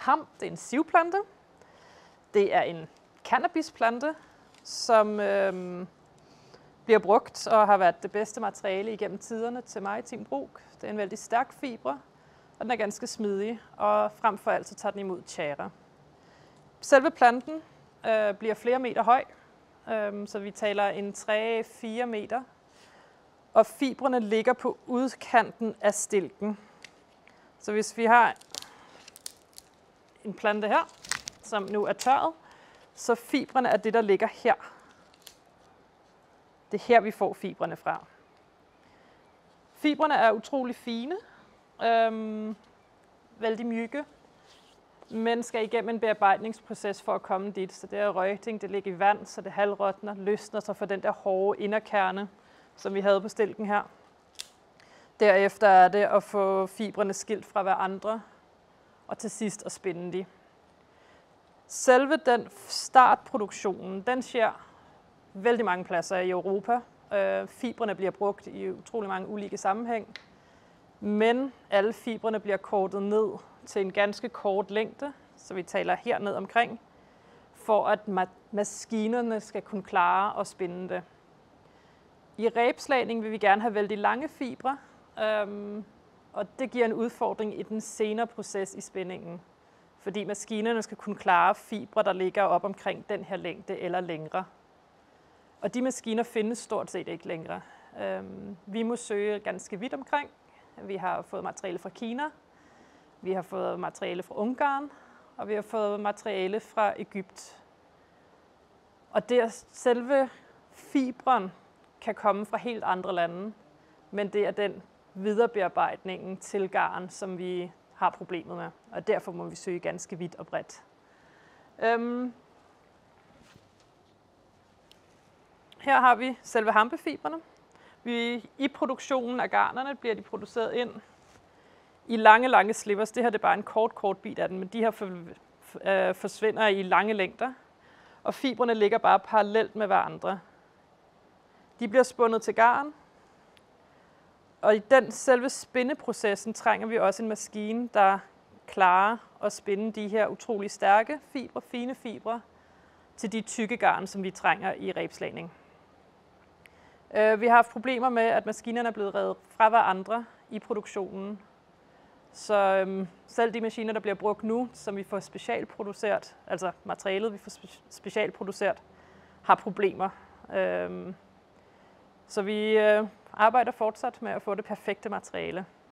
Ham, det er en sivplante. Det er en cannabisplante, som bliver brugt og har været det bedste materiale igennem tiderne til maritim brug. Det er en vældig stærk fiber, og den er ganske smidig, og frem for alt så tager den imod tjære. Selve planten bliver flere meter høj, så vi taler en 3-4 meter, og fibrene ligger på udkanten af stilken. Så hvis vi har en plante her, som nu er tørret, så fibrene er det, der ligger her. Det er her, vi får fibrene fra. Fibrene er utrolig fine, vældig mygge, men skal igennem en bearbejdningsproces for at komme dit. Så det er røgting, det ligger i vand, så det halvråtner, løsner sig for den der hårde inderkerne, som vi havde på stilken her. Derefter er det at få fibrene skilt fra hverandre, og til sidst at spinde de. Selve den startproduktionen, den sker vældig mange pladser i Europa. Fibrene bliver brugt i utrolig mange ulike sammenhæng, men alle fibrene bliver kortet ned til en ganske kort længde, så vi taler herned omkring, for at maskinerne skal kunne klare at spinde det. I rebslagning vil vi gerne have vældig lange fibre, og det giver en udfordring i den senere proces i spændingen, fordi maskinerne skal kunne klare fibre, der ligger op omkring den her længde eller længere. Og de maskiner findes stort set ikke længere. Vi må søge ganske vidt omkring. Vi har fået materiale fra Kina, vi har fået materiale fra Ungarn, og vi har fået materiale fra Egypt. Og det er selve fibren kan komme fra helt andre lande, men det er den viderebearbejdningen til garn, som vi har problemet med, og derfor må vi søge ganske vidt og bredt. Her har vi selve hampefibrene. I produktionen af garnerne bliver de produceret ind i lange slivers. Det her det er bare en kort bit af den, men de her forsvinder i lange længder, og fibrene ligger bare parallelt med hverandre. De bliver spundet til garn, og i den selve spindeprocessen trænger vi også en maskine, der klarer at spinde de her utrolig stærke fibre, fine fibre, til de tykke garn, som vi trænger i rebslagning. Vi har haft problemer med, at maskinerne er blevet revet fra hverandre i produktionen. Så selv de maskiner, der bliver brugt nu, som vi får specialproduceret, altså materialet, vi får specialproduceret, har problemer. Så vi arbejder fortsat med at få det perfekte materiale.